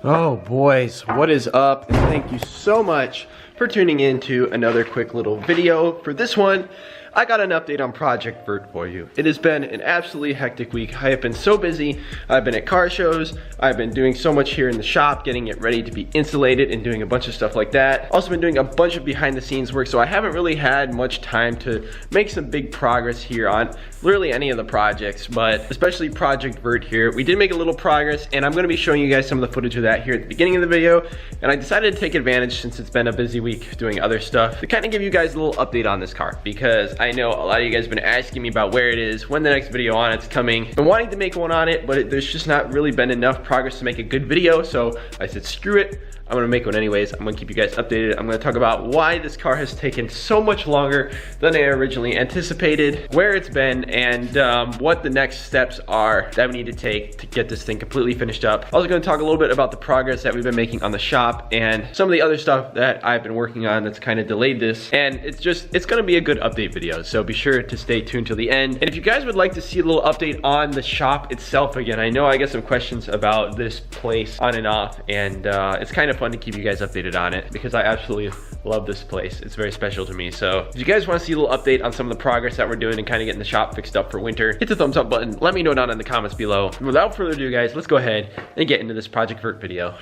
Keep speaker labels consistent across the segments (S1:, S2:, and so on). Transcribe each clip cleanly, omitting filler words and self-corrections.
S1: Oh boys, what is up? And thank you so much for tuning in to another quick little video. For this one, I got an update on Project Vert for you. It has been an absolutely hectic week. I have been so busy. I've been at car shows. I've been doing so much here in the shop, getting it ready to be insulated and doing a bunch of stuff like that. Also been doing a bunch of behind the scenes work, so I haven't really had much time to make some big progress here on literally any of the projects, but especially Project Vert here. We did make a little progress, and I'm gonna be showing you guys some of the footage of that here at the beginning of the video, and I decided to take advantage, since it's been a busy week doing other stuff, to kind of give you guys a little update on this car, because I know a lot of you guys have been asking me about where it is, when the next video on it's coming. I've been wanting to make one on it, but there's just not really been enough progress to make a good video, so I said screw it. I'm gonna make one anyways. I'm gonna keep you guys updated. I'm gonna talk about why this car has taken so much longer than I originally anticipated, where it's been, and what the next steps are that we need to take to get this thing completely finished up. Also gonna talk a little bit about the progress that we've been making on the shop and some of the other stuff that I've been working on that's kind of delayed this. And it's gonna be a good update video, so be sure to stay tuned till the end. And if you guys would like to see a little update on the shop itself again, I know I get some questions about this place on and off, and it's kind of fun to keep you guys updated on it because I absolutely love this place. It's very special to me. So if you guys want to see a little update on some of the progress that we're doing and kind of getting the shop fixed up for winter, hit the thumbs up button. Let me know down in the comments below. And without further ado, guys, let's go ahead and get into this Project Vert video.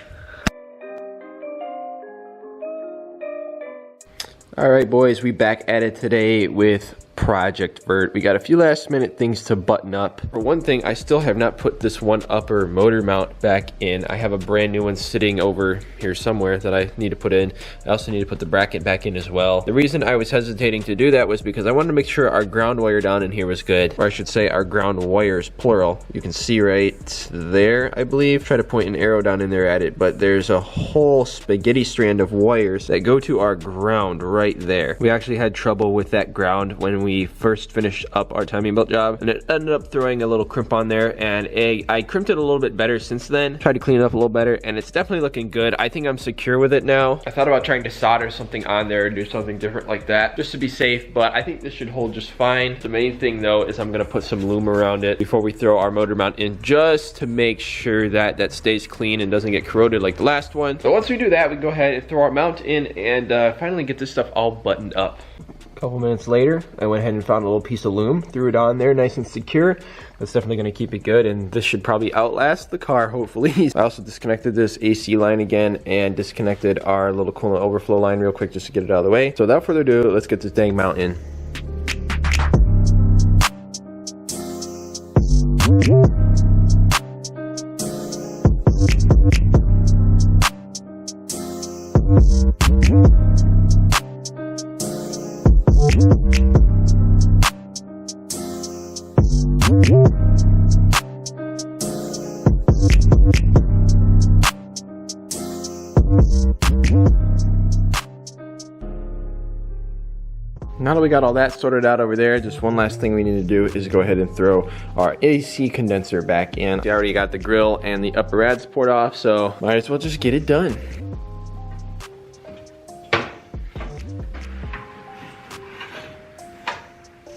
S1: All right, boys, we back at it today with Project Vert. We got a few last minute things to button up. For one thing, I still have not put this one upper motor mount back in. I have a brand new one sitting over here somewhere that I need to put in. I also need to put the bracket back in as well. The reason I was hesitating to do that was because I wanted to make sure our ground wire down in here was good, or I should say our ground wires, plural. You can see right there, I believe. Try to point an arrow down in there at it, but there's a whole spaghetti strand of wires that go to our ground right there. We actually had trouble with that ground when we first finished up our timing belt job, and it ended up throwing a little crimp on there, and I crimped it a little bit better since then. Tried to clean it up a little better, and it's definitely looking good. I think I'm secure with it now. I thought about trying to solder something on there and do something different like that just to be safe, but I think this should hold just fine. The main thing though is I'm gonna put some loom around it before we throw our motor mount in, just to make sure that that stays clean and doesn't get corroded like the last one. So once we do that, we can go ahead and throw our mount in and finally get this stuff all buttoned up. Couple minutes later, I went ahead and found a little piece of loom, threw it on there nice and secure. That's definitely going to keep it good, and this should probably outlast the car, hopefully. I also disconnected this AC line again and disconnected our little coolant overflow line real quick just to get it out of the way. So without further ado, let's get this dang mount in. Now that we got all that sorted out over there, just one last thing we need to do is go ahead and throw our AC condenser back in. We already got the grill and the upper rad support off, so might as well just get it done.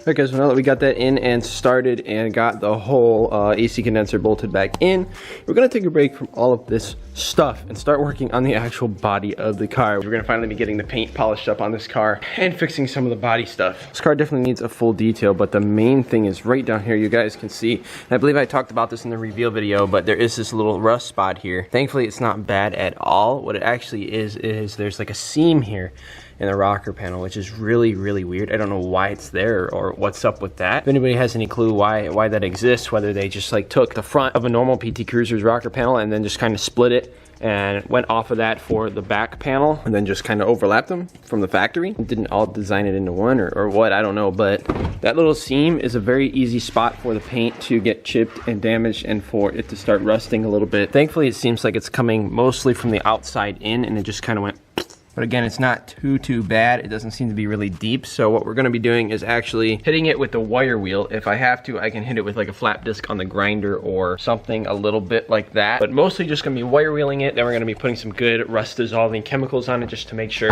S1: Alright guys, well now that we got that in and started and got the whole AC condenser bolted back in, we're going to take a break from all of this stuff and start working on the actual body of the car. We're going to finally be getting the paint polished up on this car and fixing some of the body stuff. This car definitely needs a full detail, but the main thing is right down here. You guys can see, and I believe I talked about this in the reveal video, but there is this little rust spot here. Thankfully it's not bad at all. What it actually is there's like a seam here in the rocker panel, which is really weird. I don't know why it's there or what's up with that. If anybody has any clue why that exists, whether they just like took the front of a normal PT Cruiser's rocker panel and then just kind of split it and went off of that for the back panel and then just kind of overlapped them from the factory, didn't all design it into one or what, I don't know, but that little seam is a very easy spot for the paint to get chipped and damaged and for it to start rusting a little bit. Thankfully it seems like it's coming mostly from the outside in, and it just kind of went. But again, it's not too bad. It doesn't seem to be really deep. So what we're gonna be doing is actually hitting it with the wire wheel. If I have to, I can hit it with like a flap disc on the grinder or something a little bit like that. But mostly just gonna be wire wheeling it. Then we're gonna be putting some good rust dissolving chemicals on it just to make sure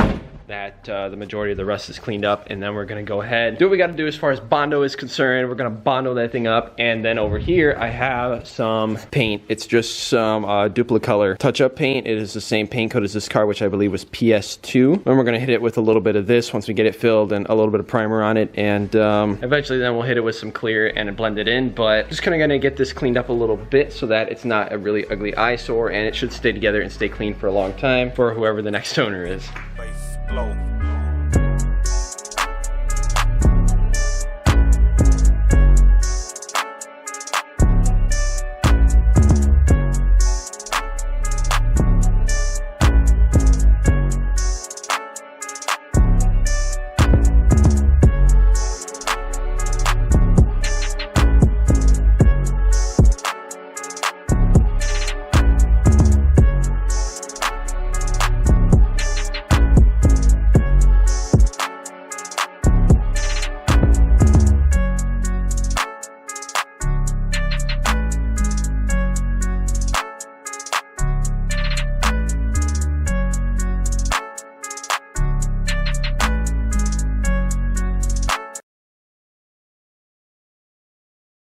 S1: that the majority of the rust is cleaned up, and then we're gonna go ahead, do what we gotta do as far as Bondo is concerned. We're gonna Bondo that thing up, and then over here I have some paint. It's just some Duplicolor touch-up paint. It is the same paint coat as this car, which I believe was PS2. And we're gonna hit it with a little bit of this once we get it filled, and a little bit of primer on it, and eventually then we'll hit it with some clear and blend it in. But just kinda gonna get this cleaned up a little bit so that it's not a really ugly eyesore, and it should stay together and stay clean for a long time for whoever the next owner is.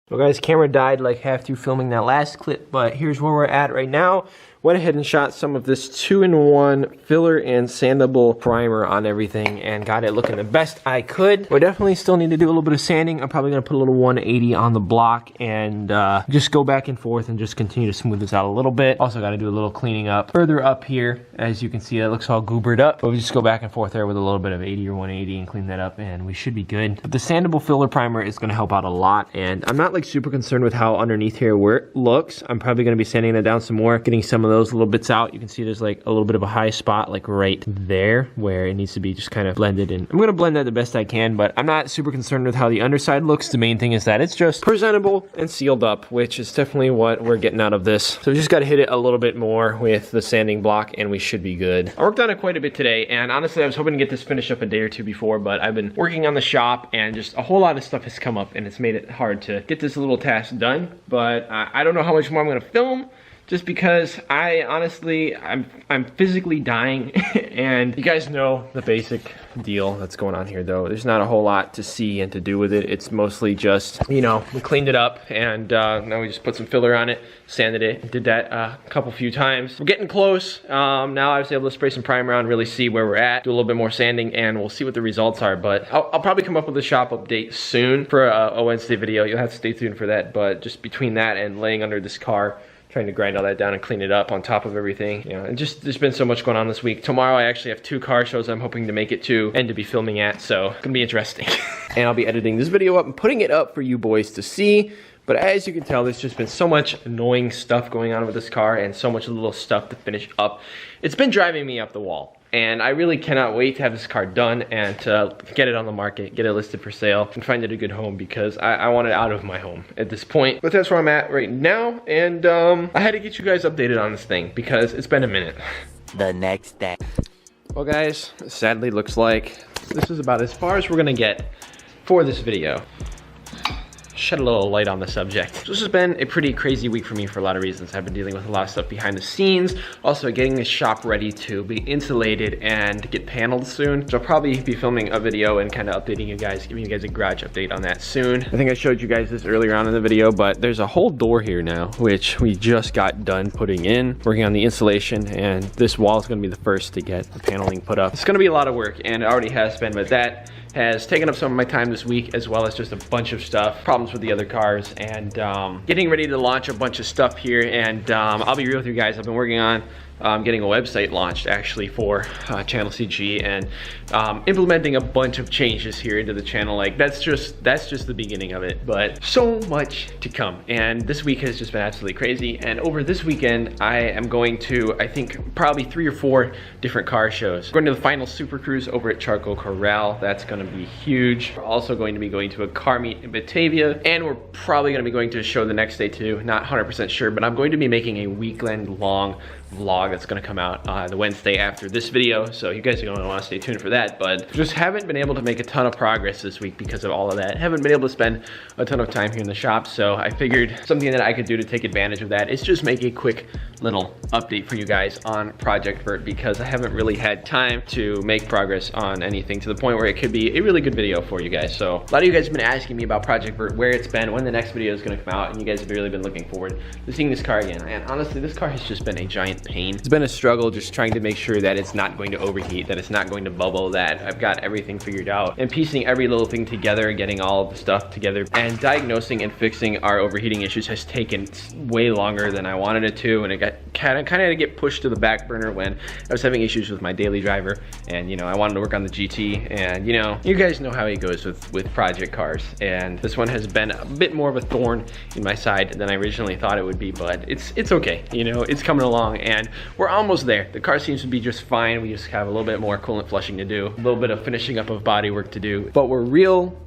S1: Well guys, camera died like half through filming that last clip, but here's where we're at right now. Went ahead and shot some of this 2-in-1 filler and sandable primer on everything and got it looking the best I could. We definitely still need to do a little bit of sanding. I'm probably gonna put a little 180 on the block and just go back and forth and just continue to smooth this out a little bit. Also gotta do a little cleaning up further up here. As you can see, it looks all goobered up, but we just go back and forth there with a little bit of 80 or 180 and clean that up, and we should be good. But the sandable filler primer is gonna help out a lot, and I'm not like super concerned with how underneath here where it looks. I'm probably gonna be sanding it down some more, getting some of those little bits out. You can see there's like a little bit of a high spot like right there where it needs to be just kind of blended in. I'm gonna blend that the best I can, but I'm not super concerned with how the underside looks. The main thing is that it's just presentable and sealed up, which is definitely what we're getting out of this. So we just gotta hit it a little bit more with the sanding block and we should be good. I worked on it quite a bit today, and honestly I was hoping to get this finished up a day or two before, but I've been working on the shop and just a whole lot of stuff has come up and it's made it hard to get this little task done. But I don't know how much more I'm gonna film, just because I honestly, I'm physically dying and you guys know the basic deal that's going on here though. There's not a whole lot to see and to do with it. It's mostly just, you know, we cleaned it up and now we just put some filler on it, sanded it, did that a few times. We're getting close. Now I was able to spray some primer on, really see where we're at, do a little bit more sanding, and we'll see what the results are. But I'll probably come up with a shop update soon for a Wednesday video. You'll have to stay tuned for that, but just between that and laying under this car, trying to grind all that down and clean it up on top of everything. You know, and just there's been so much going on this week. Tomorrow I actually have 2 car shows I'm hoping to make it to and to be filming at, so it's gonna be interesting. And I'll be editing this video up and putting it up for you boys to see. But as you can tell, there's just been so much annoying stuff going on with this car and so much little stuff to finish up. It's been driving me up the wall. And I really cannot wait to have this car done and to get it on the market, get it listed for sale, and find it a good home, because I want it out of my home at this point. But that's where I'm at right now, and I had to get you guys updated on this thing because it's been a minute.
S2: The next day.
S1: Well guys, sadly looks like this is about as far as we're gonna get for this video. Shed a little light on the subject. So this has been a pretty crazy week for me for a lot of reasons. I've been dealing with a lot of stuff behind the scenes, also getting the shop ready to be insulated and get paneled soon. So I'll probably be filming a video and kind of updating you guys, giving you guys a garage update on that soon. I think I showed you guys this earlier on in the video, but there's a whole door here now, which we just got done putting in, working on the insulation, and this wall is gonna be the first to get the paneling put up. It's gonna be a lot of work, and it already has been, but that has taken up some of my time this week, as well as just a bunch of stuff, problems with the other cars, and getting ready to launch a bunch of stuff here. And I'll be real with you guys, I've been working on getting a website launched actually for Channel CG, and implementing a bunch of changes here into the channel. Like that's just the beginning of it, but so much to come. And this week has just been absolutely crazy. And over this weekend I am going to, I think, probably 3 or 4 different car shows. We're going to the final Super Cruise over at Charcoal Corral. That's going to be huge. We're also going to be going to a car meet in Batavia, and we're probably going to be going to a show the next day too. Not 100% sure, but I'm going to be making a weekend long vlog that's gonna come out the Wednesday after this video, so you guys are gonna wanna stay tuned for that. But just haven't been able to make a ton of progress this week because of all of that. Haven't been able to spend a ton of time here in the shop, so I figured something that I could do to take advantage of that is just make a quick little update for you guys on Project Vert, because I haven't really had time to make progress on anything to the point where it could be a really good video for you guys. So a lot of you guys have been asking me about Project Vert, where it's been, when the next video is gonna come out, and you guys have really been looking forward to seeing this car again. And honestly, this car has just been a giant pain. It's been a struggle just trying to make sure that it's not going to overheat, that it's not going to bubble, that I've got everything figured out, and piecing every little thing together, getting all of the stuff together, and diagnosing and fixing our overheating issues has taken way longer than I wanted it to, and it got kind of had to get pushed to the back burner when I was having issues with my daily driver, and I wanted to work on the GT, and you guys know how it goes with project cars, and this one has been a bit more of a thorn in my side than I originally thought it would be, but it's okay, it's coming along, and we're almost there. The car seems to be just fine. We just have a little bit more coolant flushing to do, a little bit of finishing up of bodywork to do, but we're real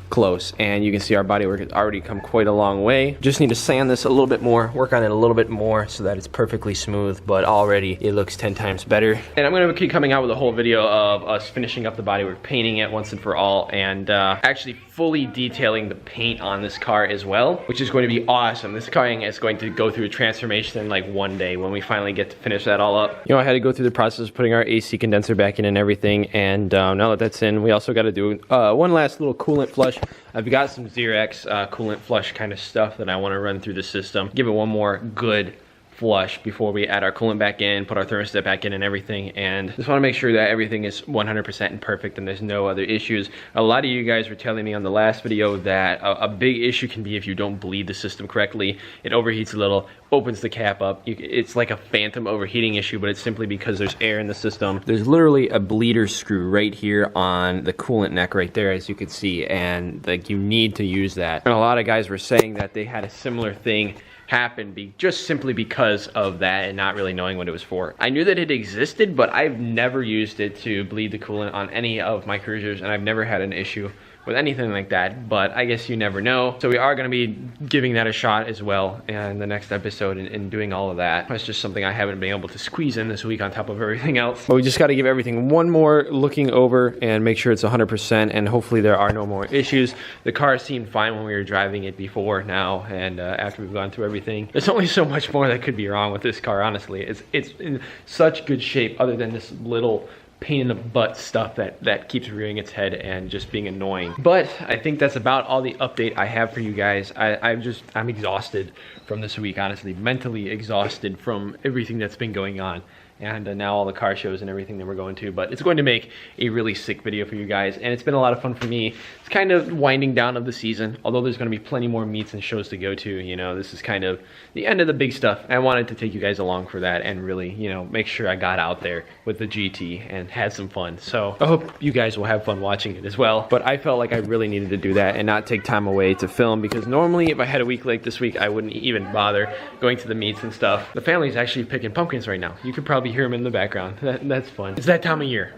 S1: close, and you can see our bodywork has already come quite a long way. Just need to sand this a little bit more, work on it a little bit more so that it's perfectly smooth, but already it looks 10 times better. And I'm gonna keep coming out with a whole video of us finishing up the bodywork, painting it once and for all, and actually fully detailing the paint on this car as well, which is going to be awesome. This car is going to go through a transformation in like one day when we finally get to finish that all up. I had to go through the process of putting our AC condenser back in and everything, and now that that's in, we also got to do one last little coolant flush. I've got some Xerox coolant flush kind of stuff that I want to run through the system, give it one more good flush before we add our coolant back in, put our thermostat back in and everything, and just want to make sure that everything is 100% and perfect and there's no other issues. A lot of you guys were telling me on the last video that a big issue can be if you don't bleed the system correctly. It overheats a little, opens the cap up. It's like a phantom overheating issue, but it's simply because there's air in the system. There's literally a bleeder screw right here on the coolant neck right there, as you can see, and like you need to use that. And a lot of guys were saying that they had a similar thing happen just simply because of that and not really knowing what it was for. I knew that it existed, but I've never used it to bleed the coolant on any of my cruisers, and I've never had an issue with anything like that, but I guess you never know. So we are going to be giving that a shot as well in the next episode and doing all of that. That's just something I haven't been able to squeeze in this week on top of everything else. But we just got to give everything one more looking over and make sure it's 100%, and hopefully there are no more issues. The car seemed fine when we were driving it before now, and after we've gone through everything, there's only so much more that could be wrong with this car, honestly. It's in such good shape other than this little pain in the butt stuff that keeps rearing its head and just being annoying. But I think that's about all the update I have for you guys. I'm exhausted from this week, honestly, mentally exhausted from everything that's been going on. And now all the car shows and everything that we're going to, but it's going to make a really sick video for you guys, and it's been a lot of fun for me. It's kind of winding down of the season, although there's going to be plenty more meets and shows to go to. This is kind of the end of the big stuff. I wanted to take you guys along for that and really, make sure I got out there with the GT and had some fun. So I hope you guys will have fun watching it as well, but I felt like I really needed to do that and not take time away to film, because normally if I had a week like this week, I wouldn't even bother going to the meets and stuff. The family's actually picking pumpkins right now. You could probably hear them in the background. That's fun. It's that time of year.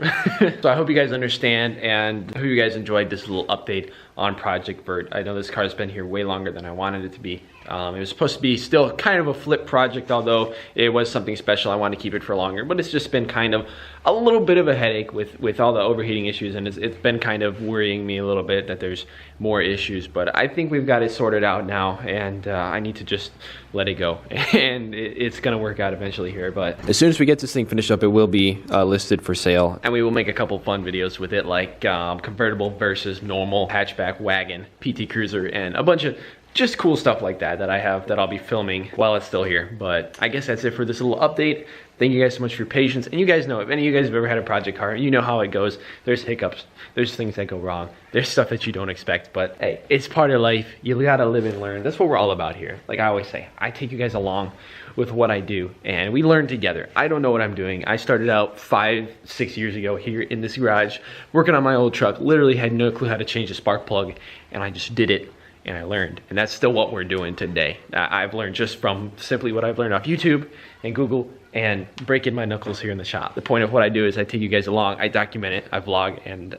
S1: So I hope you guys understand, and I hope you guys enjoyed this little update on Project Vert. I know this car's been here way longer than I wanted it to be. It was supposed to be still kind of a flip project, although it was something special. I wanted to keep it for longer, but it's just been kind of a little bit of a headache with all the overheating issues, and it's been kind of worrying me a little bit that there's more issues, but I think we've got it sorted out now, and I need to just let it go, and it's gonna work out eventually here. But as soon as we get this thing finished up, it will be listed for sale, and we will make a couple fun videos with it, like convertible versus normal, hatchback, wagon, PT Cruiser, and a bunch of just cool stuff like that I have that I'll be filming while it's still here. But I guess that's it for this little update. Thank you guys so much for your patience. And you guys know, if any of you guys have ever had a project car, you know how it goes. There's hiccups, there's things that go wrong, there's stuff that you don't expect, but hey, it's part of life. You gotta live and learn. That's what we're all about here. Like I always say, I take you guys along with what I do, and we learn together. I don't know what I'm doing. I started out 5-6 years ago here in this garage working on my old truck. Literally had no clue how to change a spark plug, and I just did it. And I learned, and that's still what we're doing today. I've learned just from simply what I've learned off YouTube and Google and breaking my knuckles here in the shop. The point of what I do is I take you guys along, I document it, I vlog, and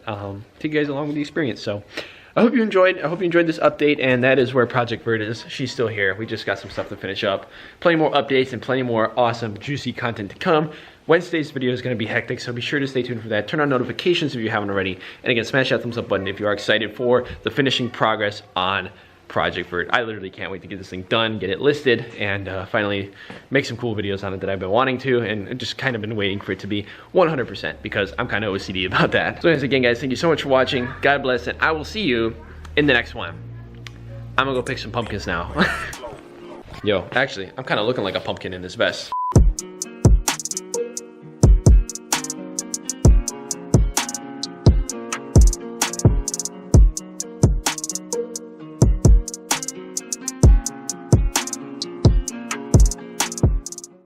S1: take you guys along with the experience. So I hope you enjoyed this update, and that is where Project Vert is. She's still here. We just got some stuff to finish up. Plenty more updates and plenty more awesome, juicy content to come. Wednesday's video is going to be hectic, so be sure to stay tuned for that. Turn on notifications if you haven't already. And again, smash that thumbs up button if you are excited for the finishing progress on Project Vert. I literally can't wait to get this thing done, get it listed, and finally make some cool videos on it that I've been wanting to, and just kind of been waiting for it to be 100% because I'm kind of OCD about that. So anyways, again guys, thank you so much for watching. God bless, and I will see you in the next one. I'm gonna go pick some pumpkins now. Yo, actually, I'm kind of looking like a pumpkin in this vest.